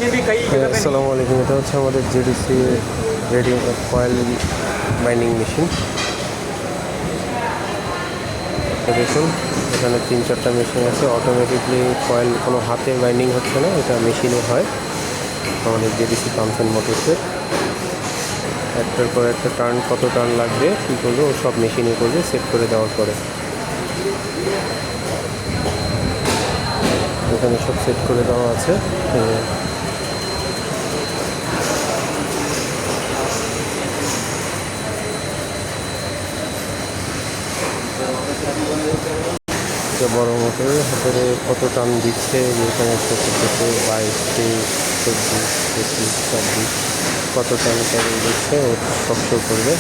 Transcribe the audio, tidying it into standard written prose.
আসসালামু আলাইকুম। এটা হচ্ছে আমাদের JDC radio coil binding machine. দেখুন এখানে 3-4টা মেশিন আছে। অটোমেটিকলি কয়েল কোনো হাতে বাইন্ডিং হচ্ছে না, এটা মেশিনে হয়। আমাদের জেডিসি পাম্পস অ্যান্ড মোটরসের একটার পর একটা টার্ন, কত টার্ন লাগবে কী করবে ও সব মেশিনে করবে সেট করে দেওয়ার পরে। এখানে সব সেট করে দেওয়া আছে। বড় মোটর হাতের কত টান দিচ্ছে, যেখানে ছোটো ছোটো 22, 23, 24, 25, 26 কত টান টান দিচ্ছে ও সব শো করবে।